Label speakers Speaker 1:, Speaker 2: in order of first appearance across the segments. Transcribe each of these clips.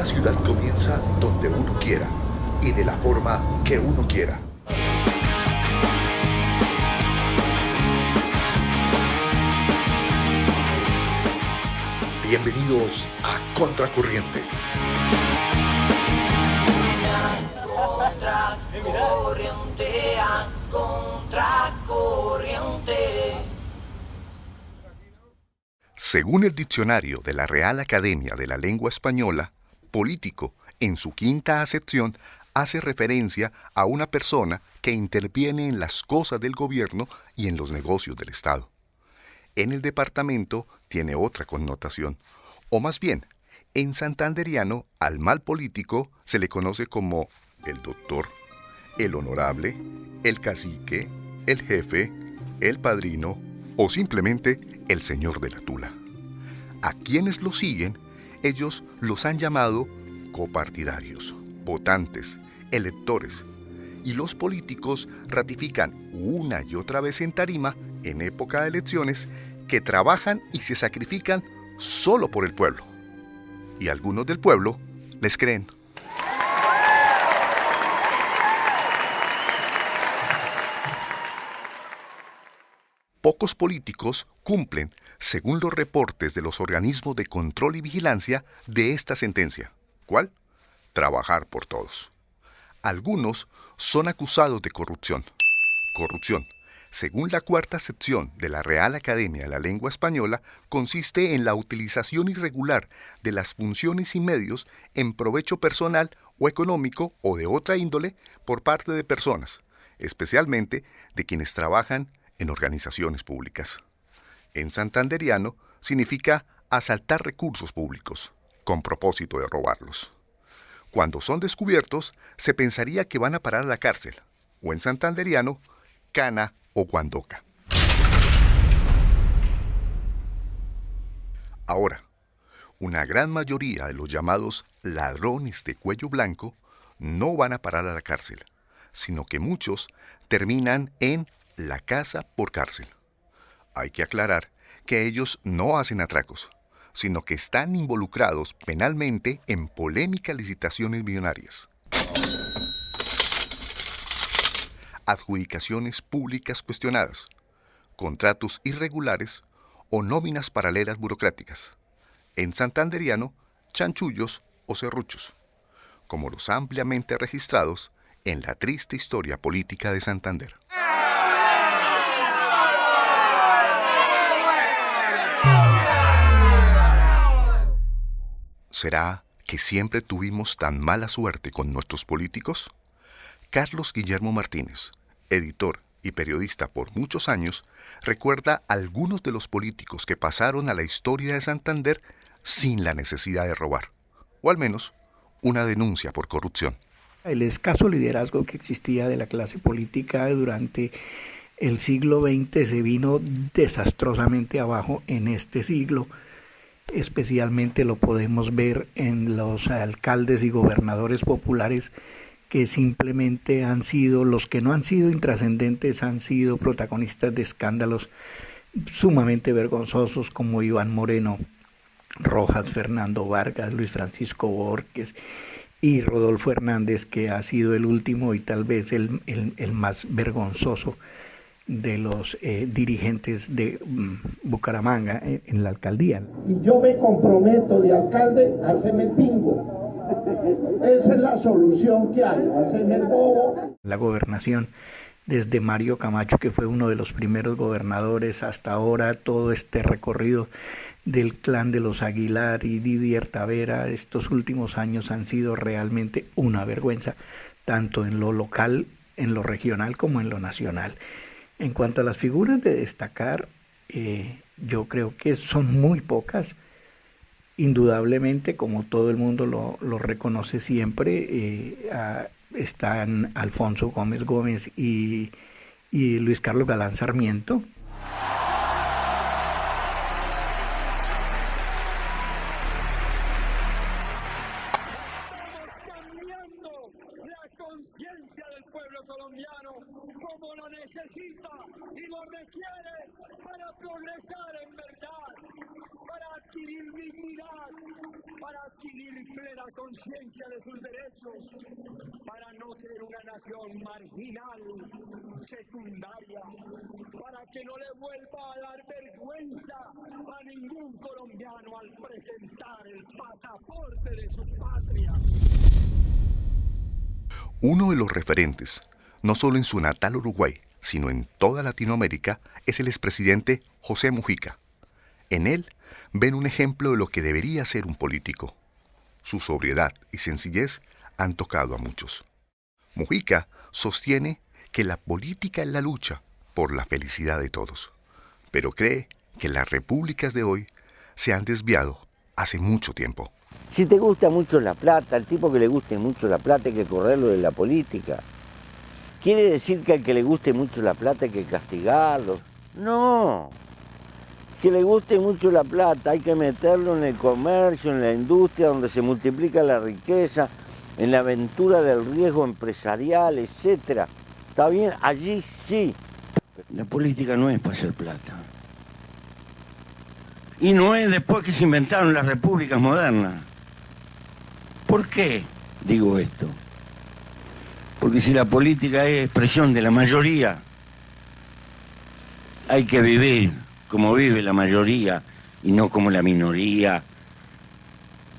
Speaker 1: ciudad comienza donde uno quiera y de la forma que uno quiera. Bienvenidos a Contracorriente.
Speaker 2: Contracorriente, a contracorriente.
Speaker 1: Según el diccionario de la Real Academia de la Lengua Española, político, en su quinta acepción, hace referencia a una persona que interviene en las cosas del gobierno y en los negocios del Estado. En el departamento tiene otra connotación, o más bien, en santanderiano al mal político se le conoce como el doctor, el honorable, el cacique, el jefe, el padrino o simplemente el señor de la tula. A quienes lo siguen, ellos los han llamado copartidarios, votantes, electores, y los políticos ratifican una y otra vez en tarima, en época de elecciones, que trabajan y se sacrifican solo por el pueblo. Y algunos del pueblo les creen. Pocos políticos cumplen, según los reportes de los organismos de control y vigilancia, de esta sentencia. ¿Cuál? Trabajar por todos. Algunos son acusados de corrupción. Corrupción, según la cuarta sección de la Real Academia de la Lengua Española, consiste en la utilización irregular de las funciones y medios en provecho personal o económico o de otra índole por parte de personas, especialmente de quienes trabajan en organizaciones públicas. En santanderiano significa asaltar recursos públicos, con propósito de robarlos. Cuando son descubiertos, se pensaría que van a parar a la cárcel, o en santanderiano, cana o guandoca. Ahora, una gran mayoría de los llamados ladrones de cuello blanco no van a parar a la cárcel, sino que muchos terminan en la casa por cárcel. Hay que aclarar que ellos no hacen atracos, sino que están involucrados penalmente en polémicas licitaciones millonarias, adjudicaciones públicas cuestionadas, contratos irregulares o nóminas paralelas burocráticas. En santanderiano, chanchullos o serruchos, como los ampliamente registrados en la triste historia política de Santander. ¿Será que siempre tuvimos tan mala suerte con nuestros políticos? Carlos Guillermo Martínez, editor y periodista por muchos años, recuerda algunos de los políticos que pasaron a la historia de Santander sin la necesidad de robar, o al menos una denuncia por corrupción.
Speaker 3: El escaso liderazgo que existía de la clase política durante el siglo XX se vino desastrosamente abajo en este siglo. Especialmente lo podemos ver en los alcaldes y gobernadores populares que simplemente han sido, los que no han sido intrascendentes, han sido protagonistas de escándalos sumamente vergonzosos como Iván Moreno Rojas, Fernando Vargas, Luis Francisco Borges y Rodolfo Hernández, que ha sido el último y tal vez el más vergonzoso de los dirigentes de Bucaramanga en la alcaldía.
Speaker 4: Y yo me comprometo de alcalde a hacerme el pingo. Esa es la solución que hay, hacerme el bobo.
Speaker 3: La gobernación, desde Mario Camacho, que fue uno de los primeros gobernadores, hasta ahora todo este recorrido del clan de los Aguilar y Didier Tavera, estos últimos años han sido realmente una vergüenza, tanto en lo local, en lo regional como en lo nacional. En cuanto a las figuras de destacar, yo creo que son muy pocas. Indudablemente, como todo el mundo lo reconoce siempre, están Alfonso Gómez Gómez y Luis Carlos Galán Sarmiento.
Speaker 5: Conciencia del pueblo colombiano como lo necesita y lo requiere para progresar en verdad, para adquirir dignidad, para adquirir plena conciencia de sus derechos, para no ser una nación marginal, secundaria, para que no le vuelva a dar vergüenza a ningún colombiano al presentar el pasaporte de su patria.
Speaker 1: Uno de los referentes, no solo en su natal Uruguay, sino en toda Latinoamérica, es el expresidente José Mujica. En él ven un ejemplo de lo que debería ser un político. Su sobriedad y sencillez han tocado a muchos. Mujica sostiene que la política es la lucha por la felicidad de todos, pero cree que las repúblicas de hoy se han desviado hace mucho tiempo.
Speaker 6: Si te gusta mucho la plata, al tipo que le guste mucho la plata hay que correrlo de la política. ¿Quiere decir que al que le guste mucho la plata hay que castigarlo? No. Que le guste mucho la plata hay que meterlo en el comercio, en la industria donde se multiplica la riqueza, en la aventura del riesgo empresarial, etc. ¿Está bien? Allí sí. La política no es para hacer plata. Y no es después que se inventaron las repúblicas modernas. ¿Por qué digo esto? Porque si la política es expresión de la mayoría, hay que vivir como vive la mayoría y no como la minoría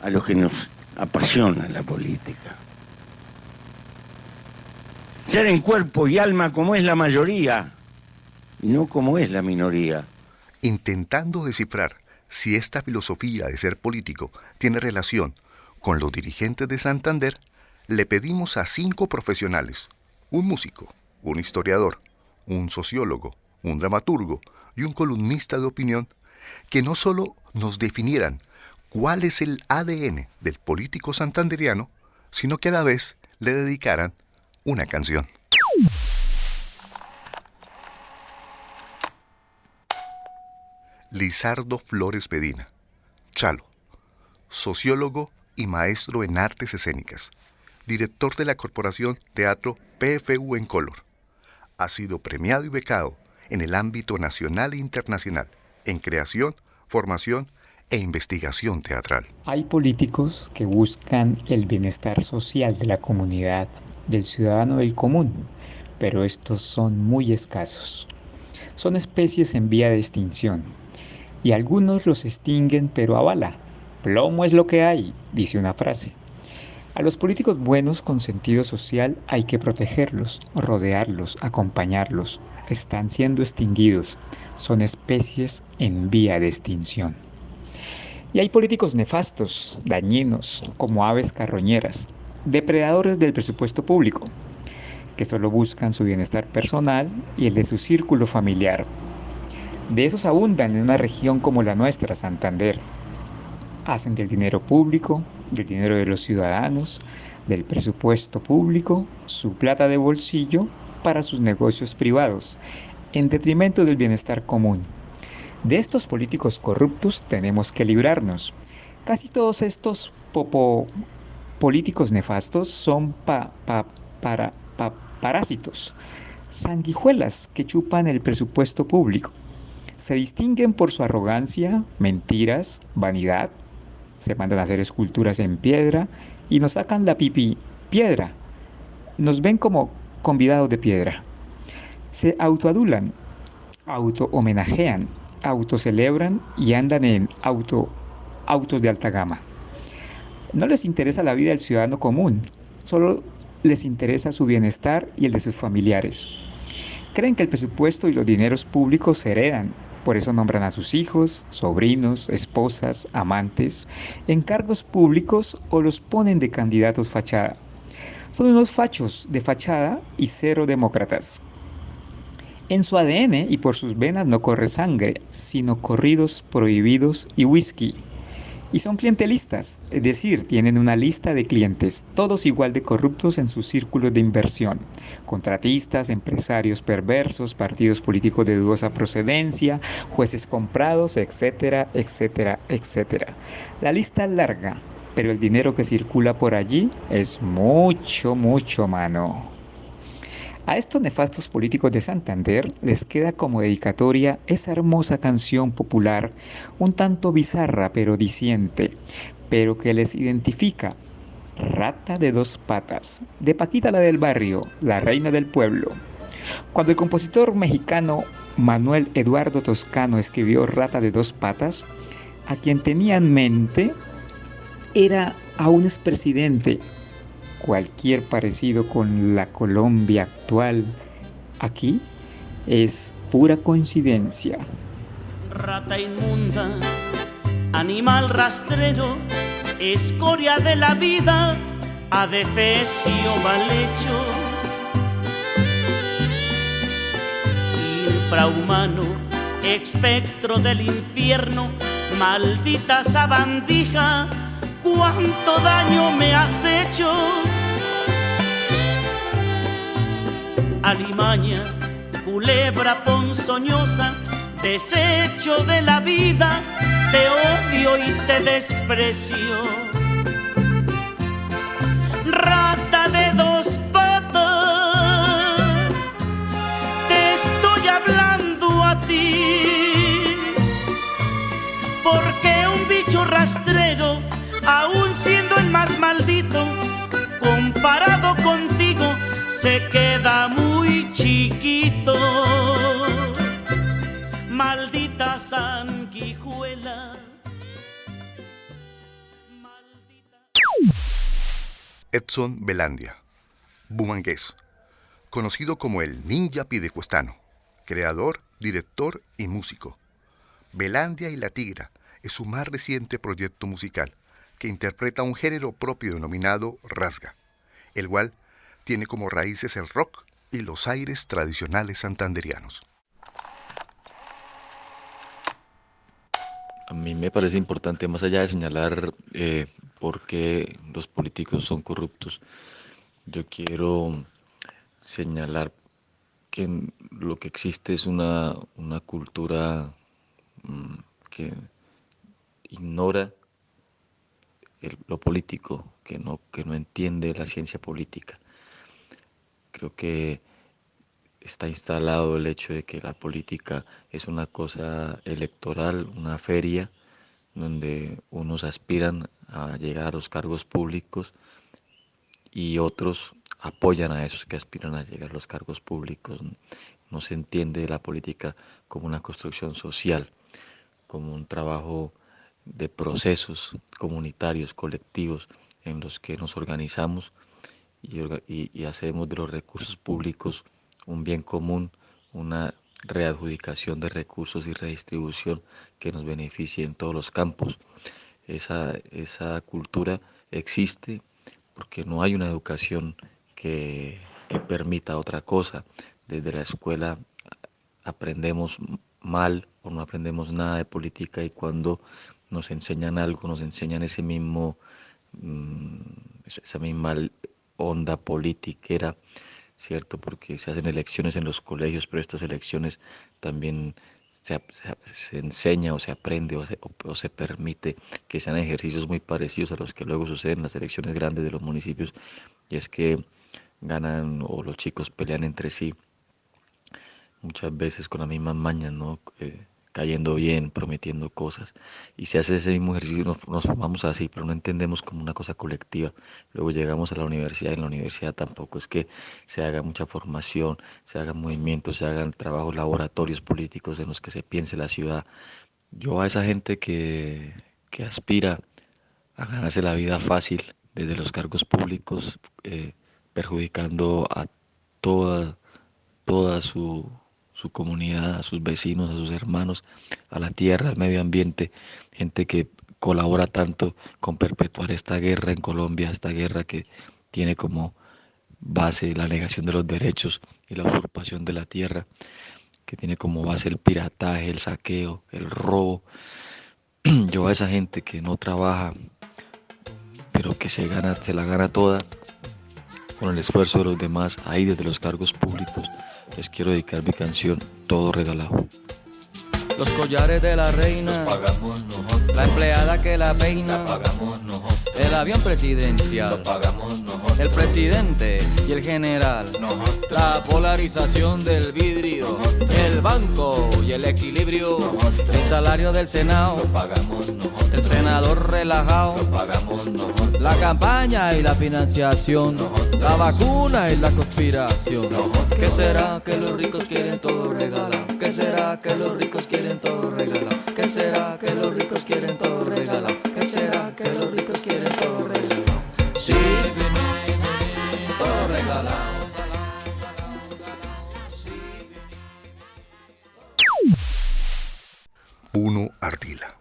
Speaker 6: a los que nos apasiona la política. Ser en cuerpo y alma como es la mayoría y no como es la minoría.
Speaker 1: Intentando descifrar si esta filosofía de ser político tiene relación con los dirigentes de Santander, le pedimos a 5 profesionales, un músico, un historiador, un sociólogo, un dramaturgo y un columnista de opinión, que no solo nos definieran cuál es el ADN del político santanderiano, sino que a la vez le dedicaran una canción. Lizardo Flores Medina, Chalo, sociólogo y maestro en artes escénicas, director de la Corporación Teatro PFU en Color. Ha sido premiado y becado en el ámbito nacional e internacional, en creación, formación e investigación teatral.
Speaker 7: Hay políticos que buscan el bienestar social de la comunidad, del ciudadano del común, pero estos son muy escasos. Son especies en vía de extinción, y algunos los extinguen pero a bala. Plomo es lo que hay, dice una frase. A los políticos buenos con sentido social hay que protegerlos, rodearlos, acompañarlos. Están siendo extinguidos. Son especies en vía de extinción. Y hay políticos nefastos, dañinos, como aves carroñeras, depredadores del presupuesto público, que solo buscan su bienestar personal y el de su círculo familiar. De esos abundan en una región como la nuestra, Santander. Hacen del dinero público, del dinero de los ciudadanos, del presupuesto público, su plata de bolsillo para sus negocios privados, en detrimento del bienestar común. De estos políticos corruptos tenemos que librarnos. Casi todos estos políticos nefastos son parásitos, sanguijuelas que chupan el presupuesto público. Se distinguen por su arrogancia, mentiras, vanidad. Se mandan a hacer esculturas en piedra y nos sacan la piedra. Nos ven como convidados de piedra. Se autoadulan, auto-homenajean, autocelebran y andan en autos de alta gama. No les interesa la vida del ciudadano común, solo les interesa su bienestar y el de sus familiares. Creen que el presupuesto y los dineros públicos se heredan. Por eso nombran a sus hijos, sobrinos, esposas, amantes, en cargos públicos o los ponen de candidatos fachada. Son unos fachos de fachada y cero demócratas. En su ADN y por sus venas no corre sangre, sino corridos prohibidos y whisky. Y son clientelistas, es decir, tienen una lista de clientes, todos igual de corruptos en sus círculos de inversión. Contratistas, empresarios perversos, partidos políticos de dudosa procedencia, jueces comprados, etcétera, etcétera, etcétera. La lista es larga, pero el dinero que circula por allí es mucho, mano. A estos nefastos políticos de Santander les queda como dedicatoria esa hermosa canción popular, un tanto bizarra pero diciente, pero que les identifica: Rata de dos patas, de Paquita la del barrio, la reina del pueblo. Cuando el compositor mexicano Manuel Eduardo Toscano escribió Rata de dos patas, a quien tenía en mente era a un expresidente. Cualquier parecido con la Colombia actual aquí es pura coincidencia.
Speaker 8: Rata inmunda, animal rastrero, escoria de la vida, adefesio mal hecho, infrahumano, espectro del infierno, maldita sabandija, cuánto daño me has hecho. Alimaña, culebra ponzoñosa, desecho de la vida, te odio y te desprecio. Rata de dos patas, te estoy hablando a ti, porque un bicho rastrero, aún siendo el más maldito, comparado contigo, se queda muy chiquito. Maldita sanguijuela.
Speaker 1: Edson Belandia, bumangués, conocido como el Ninja Piedecuestano, creador, director y músico. Belandia y la Tigra es su más reciente proyecto musical, que interpreta un género propio denominado rasga, el cual tiene como raíces el rock y los aires tradicionales santanderianos.
Speaker 9: A mí me parece importante, más allá de señalar por qué los políticos son corruptos, yo quiero señalar que lo que existe es una cultura que ignora lo político, que no entiende la ciencia política. Creo que está instalado el hecho de que la política es una cosa electoral, una feria, donde unos aspiran a llegar a los cargos públicos y otros apoyan a esos que aspiran a llegar a los cargos públicos. No se entiende la política como una construcción social, como un trabajo de procesos comunitarios, colectivos, en los que nos organizamos y hacemos de los recursos públicos un bien común, una readjudicación de recursos y redistribución que nos beneficie en todos los campos. Esa cultura existe porque no hay una educación que permita otra cosa. Desde la escuela aprendemos mal o no aprendemos nada de política, y cuando nos enseñan algo, nos enseñan esa misma onda politiquera, ¿cierto? Porque se hacen elecciones en los colegios, pero estas elecciones también se enseña o se aprende o se permite que sean ejercicios muy parecidos a los que luego suceden en las elecciones grandes de los municipios, y es que ganan o los chicos pelean entre sí, muchas veces con las mismas mañas, ¿no? Cayendo bien, prometiendo cosas, y se hace ese mismo ejercicio y nos formamos así, pero no entendemos como una cosa colectiva. Luego llegamos a la universidad, y en la universidad tampoco es que se haga mucha formación, se hagan movimientos, se hagan trabajos, laboratorios políticos en los que se piense la ciudad. Yo a esa gente que aspira a ganarse la vida fácil desde los cargos públicos, perjudicando a toda su comunidad, a sus vecinos, a sus hermanos, a la tierra, al medio ambiente, gente que colabora tanto con perpetuar esta guerra en Colombia, esta guerra que tiene como base la negación de los derechos y la usurpación de la tierra, que tiene como base el pirataje, el saqueo, el robo. Yo a esa gente que no trabaja, pero que se la gana toda con el esfuerzo de los demás, ahí desde los cargos públicos, les quiero dedicar mi canción Todo Regalado.
Speaker 10: Los collares de la reina
Speaker 9: los pagamos nosotros.
Speaker 10: La empleada que la peina
Speaker 9: La pagamos nosotros.
Speaker 10: El avión presidencial
Speaker 9: Lo pagamos nosotros.
Speaker 10: El presidente y el general
Speaker 9: Nosotros.
Speaker 10: La polarización del vidrio El banco y el equilibrio El salario del Senado
Speaker 9: Lo pagamos nosotros.
Speaker 10: El senador relajado
Speaker 9: Lo pagamos nosotros.
Speaker 10: La campaña y la financiación La vacuna y la conspiración ¿Qué será que los ricos quieren todo regalar? ¿Qué será que los ricos quieren todo regalar? ¿Qué será que los ricos quieren todo regalar? ¿Qué será que los ricos quieren todo regalar? Sí, todo regalado.
Speaker 1: 1. Ardila.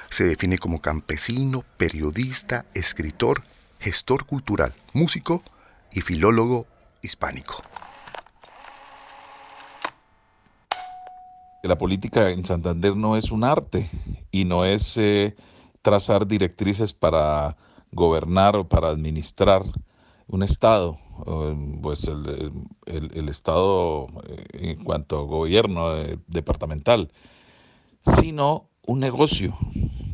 Speaker 1: Se define como campesino, periodista, escritor, gestor cultural, músico y filólogo hispánico.
Speaker 11: La política en Santander no es un arte y no es trazar directrices para gobernar o para administrar un Estado, pues el Estado en cuanto a gobierno departamental, sino un negocio.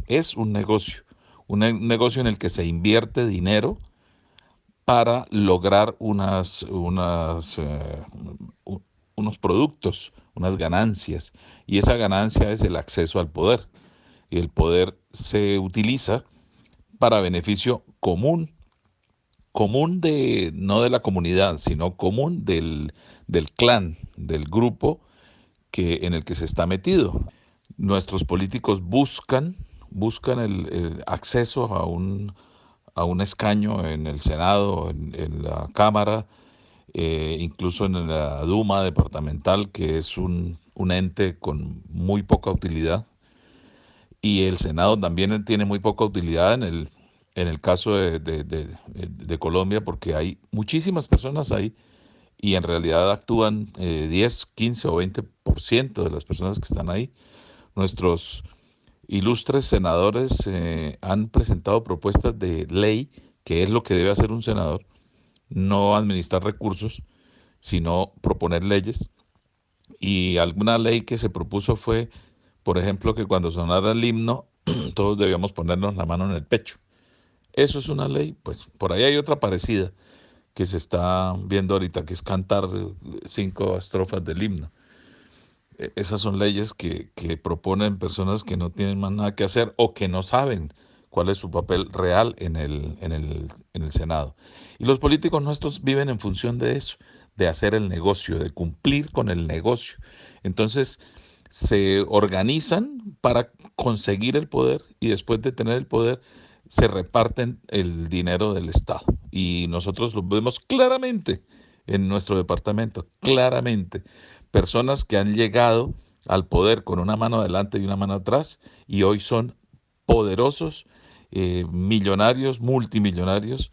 Speaker 11: Es un negocio en el que se invierte dinero para lograr unos productos, unas ganancias, y esa ganancia es el acceso al poder, y el poder se utiliza para beneficio común no de la comunidad, sino común del clan, del grupo en el que se está metido. Nuestros políticos buscan el acceso a un escaño en el Senado, en la Cámara, incluso en la Duma departamental, que es un ente con muy poca utilidad, y el Senado también tiene muy poca utilidad en el caso de Colombia, porque hay muchísimas personas ahí y en realidad actúan 10, 15 o 20% de las personas que están ahí. Nuestros ilustres senadores han presentado propuestas de ley, que es lo que debe hacer un senador, no administrar recursos, sino proponer leyes. Y alguna ley que se propuso fue, por ejemplo, que cuando sonara el himno, todos debíamos ponernos la mano en el pecho. Eso es una ley. Pues por ahí hay otra parecida que se está viendo ahorita, que es cantar 5 estrofas del himno. Esas son leyes que proponen personas que no tienen más nada que hacer o que no saben cuál es su papel real en el Senado. Y los políticos nuestros viven en función de eso, de hacer el negocio, de cumplir con el negocio. Entonces se organizan para conseguir el poder y después de tener el poder se reparten el dinero del Estado. Y nosotros lo vemos claramente en nuestro departamento, claramente. Personas que han llegado al poder con una mano adelante y una mano atrás y hoy son poderosos, millonarios, multimillonarios.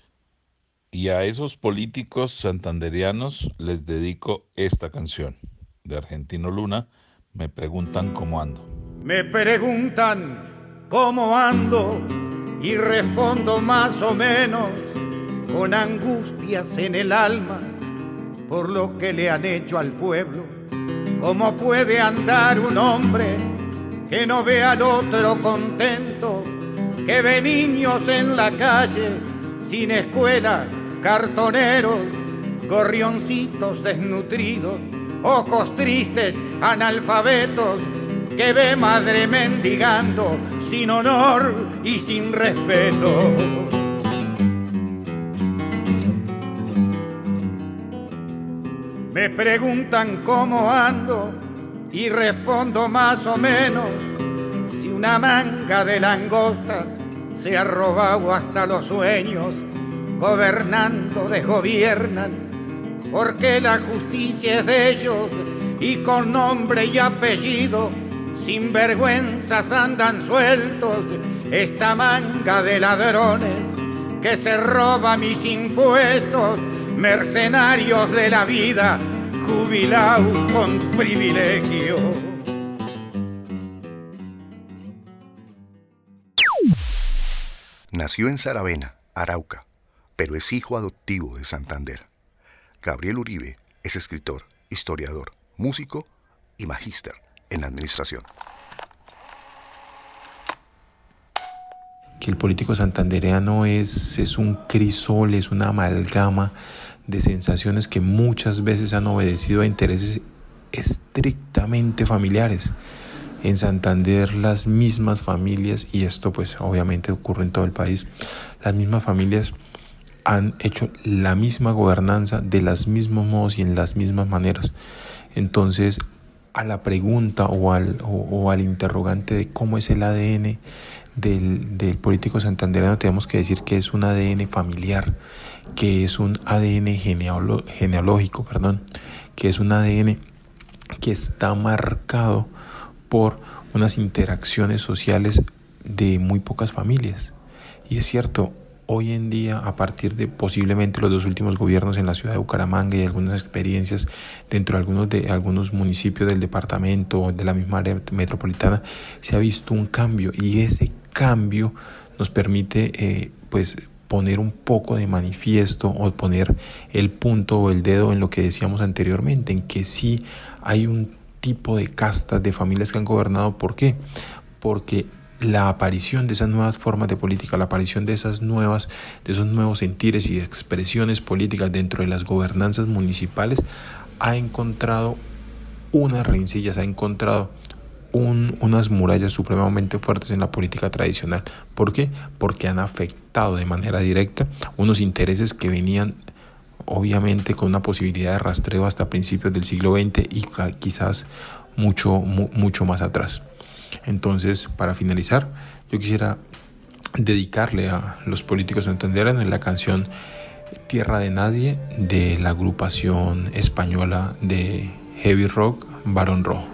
Speaker 11: Y a esos políticos santanderianos les dedico esta canción de Argentino Luna, Me preguntan cómo ando.
Speaker 4: Me preguntan cómo ando y respondo más o menos con angustias en el alma por lo que le han hecho al pueblo. ¿Cómo puede andar un hombre que no ve al otro contento, que ve niños en la calle sin escuela, cartoneros, gorrioncitos desnutridos, ojos tristes, analfabetos, que ve madre mendigando sin honor y sin respeto? Me preguntan cómo ando y respondo más o menos. Si una manga de langosta se ha robado hasta los sueños, gobernando desgobiernan, porque la justicia es de ellos y con nombre y apellido, sin vergüenzas andan sueltos esta manga de ladrones que se roba mis impuestos, mercenarios de la vida, jubilados con privilegio.
Speaker 1: Nació en Saravena, Arauca, pero es hijo adoptivo de Santander. Gabriel Uribe es escritor, historiador, músico y magíster en administración.
Speaker 12: que el político santandereano es un crisol, es una amalgama de sensaciones que muchas veces han obedecido a intereses estrictamente familiares. En Santander las mismas familias, y esto pues obviamente ocurre en todo el país, las mismas familias han hecho la misma gobernanza de los mismos modos y en las mismas maneras. Entonces, a la pregunta o al interrogante de cómo es el ADN del político santandereano, tenemos que decir que es un ADN familiar, que es un ADN genealógico, que es un ADN que está marcado por unas interacciones sociales de muy pocas familias. Y es cierto, hoy en día, a partir de posiblemente los 2 últimos gobiernos en la ciudad de Bucaramanga y algunas experiencias dentro de algunos municipios del departamento, de la misma área metropolitana, se ha visto un cambio, y ese cambio nos permite poner un poco de manifiesto o poner el punto o el dedo en lo que decíamos anteriormente, en que sí hay un tipo de castas de familias que han gobernado. ¿Por qué? Porque la aparición de esas nuevas formas de política, la aparición de esos nuevos sentires y expresiones políticas dentro de las gobernanzas municipales ha encontrado unas rencillas, ha encontrado unas murallas supremamente fuertes en la política tradicional. ¿Por qué? Porque han afectado de manera directa unos intereses que venían obviamente con una posibilidad de rastreo hasta principios del siglo XX y quizás mucho más atrás. Entonces, para finalizar, yo quisiera dedicarle a los políticos santandereanos la canción Tierra de Nadie de la agrupación española de heavy rock Barón Rojo.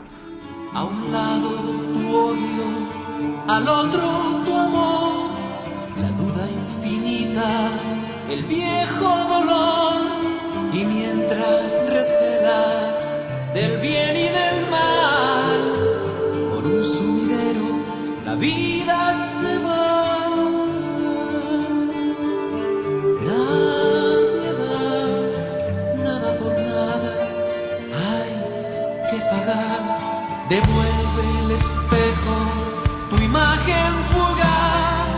Speaker 13: A un lado tu odio, al otro tu amor, la duda infinita, el viejo dolor, y mientras recelas del bien y del mal, por un sumidero la vida se va. Nadie da nada por nada, hay que pagar. Devuelve el espejo tu imagen fugaz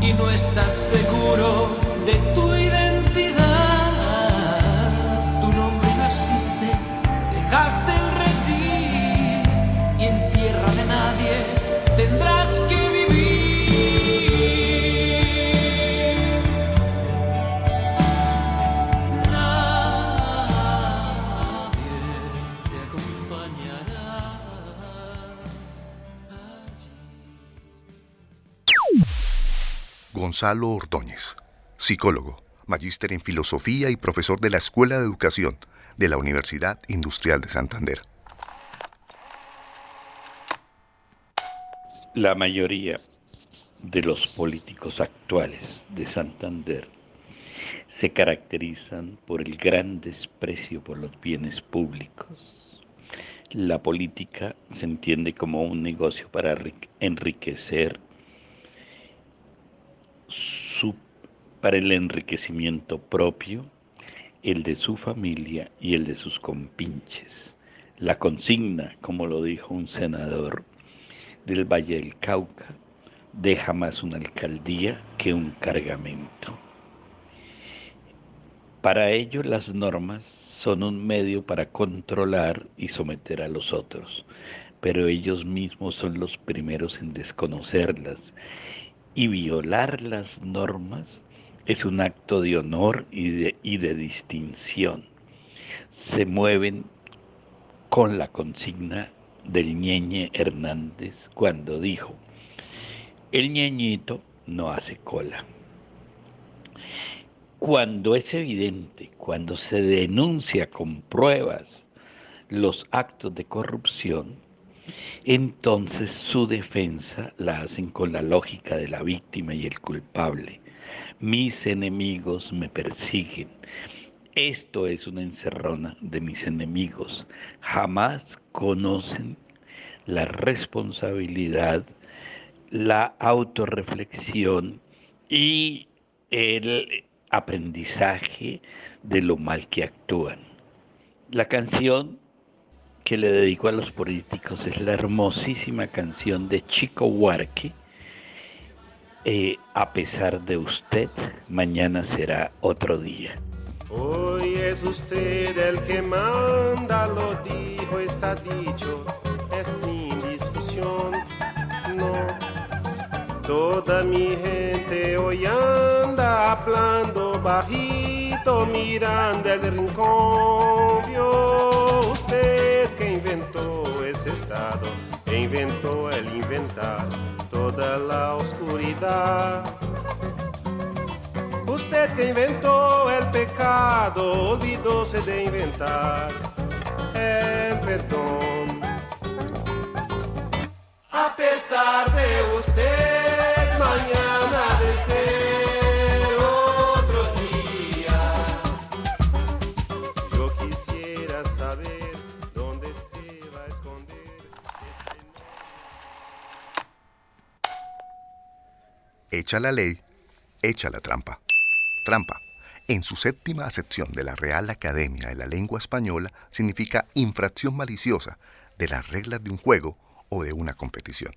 Speaker 13: y no estás seguro de tu identidad. Tu nombre no existe, dejaste el redil y en tierra de nadie tendrás que vivir.
Speaker 1: Gonzalo Ordóñez, psicólogo, magíster en filosofía y profesor de la Escuela de Educación de la Universidad Industrial de Santander.
Speaker 14: La mayoría de los políticos actuales de Santander se caracterizan por el gran desprecio por los bienes públicos. La política se entiende como un negocio para enriquecer para el enriquecimiento propio, el de su familia y el de sus compinches. La consigna, como lo dijo un senador del Valle del Cauca, deja más una alcaldía que un cargamento. Para ello, las normas son un medio para controlar y someter a los otros, pero ellos mismos son los primeros en desconocerlas. Y violar las normas es un acto de honor y de distinción. Se mueven con la consigna del Ñeñe Hernández cuando dijo: el ñeñito no hace cola. Cuando es evidente, cuando se denuncia con pruebas los actos de corrupción, entonces su defensa la hacen con la lógica de la víctima y el culpable. Mis enemigos me persiguen. Esto es una encerrona de mis enemigos. Jamás conocen la responsabilidad, la autorreflexión y el aprendizaje de lo mal que actúan. La canción que le dedico a los políticos es la hermosísima canción de Chico Huarque, A pesar de usted, mañana será otro día.
Speaker 15: Hoy es usted el que manda, lo dijo, está dicho, es sin discusión, no. Toda mi gente hoy anda hablando bajito, mirando el rincón. Vio usted que inventó ese estado, e inventó el inventar toda la oscuridad. Usted que inventó el pecado, olvidóse de inventar el perdón. A pesar de usted, mañana ha de ser otro día. Yo quisiera saber dónde se va a esconder.
Speaker 1: Hecha la ley, hecha la trampa. Trampa, en su 7ª acepción de la Real Academia de la Lengua Española, significa infracción maliciosa de las reglas de un juego o de una competición.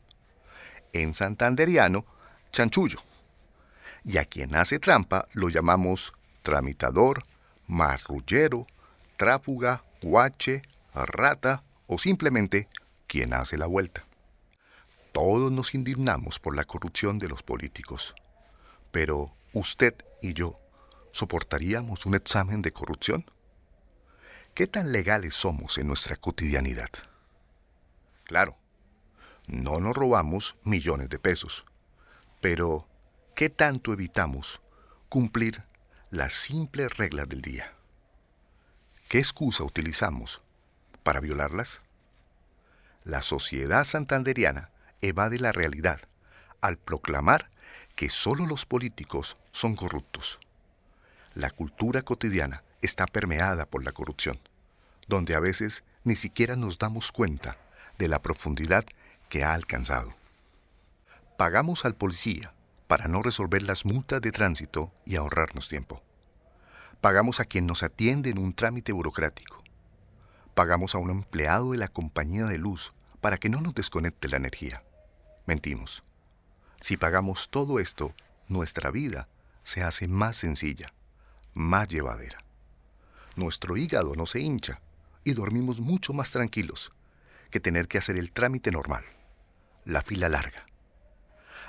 Speaker 1: En santanderiano, chanchullo. Y a quien hace trampa lo llamamos tramitador, marrullero, tráfuga, guache, rata o simplemente quien hace la vuelta. Todos nos indignamos por la corrupción de los políticos. Pero, ¿usted y yo soportaríamos un examen de corrupción? ¿Qué tan legales somos en nuestra cotidianidad? Claro, no nos robamos millones de pesos, pero ¿qué tanto evitamos cumplir las simples reglas del día? ¿Qué excusa utilizamos para violarlas? La sociedad santanderiana evade la realidad al proclamar que solo los políticos son corruptos. La cultura cotidiana está permeada por la corrupción, donde a veces ni siquiera nos damos cuenta de la profundidad que ha alcanzado. Pagamos al policía para no resolver las multas de tránsito y ahorrarnos tiempo. Pagamos a quien nos atiende en un trámite burocrático. Pagamos a un empleado de la compañía de luz para que no nos desconecte la energía. Mentimos. Si pagamos todo esto, nuestra vida se hace más sencilla, más llevadera. Nuestro hígado no se hincha y dormimos mucho más tranquilos que tener que hacer el trámite normal, la fila larga.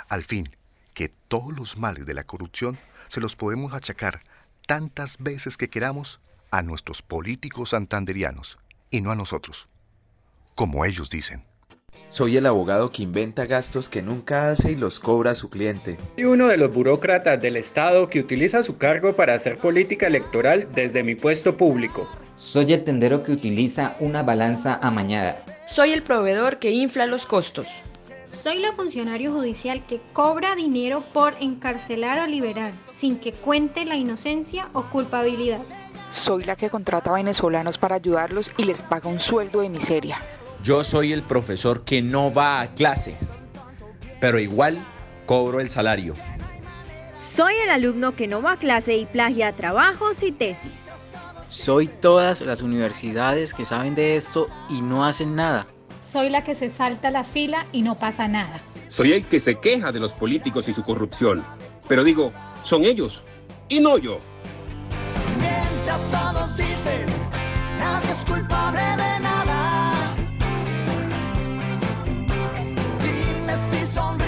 Speaker 1: Al fin, que todos los males de la corrupción se los podemos achacar tantas veces que queramos a nuestros políticos santanderianos y no a nosotros, como ellos dicen.
Speaker 16: Soy el abogado que inventa gastos que nunca hace y los cobra a su cliente.
Speaker 17: Soy uno de los burócratas del Estado que utiliza su cargo para hacer política electoral desde mi puesto público.
Speaker 18: Soy el tendero que utiliza una balanza amañada.
Speaker 19: Soy el proveedor que infla los costos.
Speaker 20: Soy la funcionario judicial que cobra dinero por encarcelar o liberar, sin que cuente la inocencia o culpabilidad.
Speaker 21: Soy la que contrata venezolanos para ayudarlos y les paga un sueldo de miseria.
Speaker 22: Yo soy el profesor que no va a clase, pero igual cobro el salario.
Speaker 23: Soy el alumno que no va a clase y plagia trabajos y tesis.
Speaker 24: Soy todas las universidades que saben de esto y no hacen nada.
Speaker 25: Soy la que se salta la fila y no pasa nada.
Speaker 26: Soy el que se queja de los políticos y su corrupción, pero digo, son ellos y no yo.
Speaker 13: Mientras todos dicen, nadie es culpable de nada. Dime si son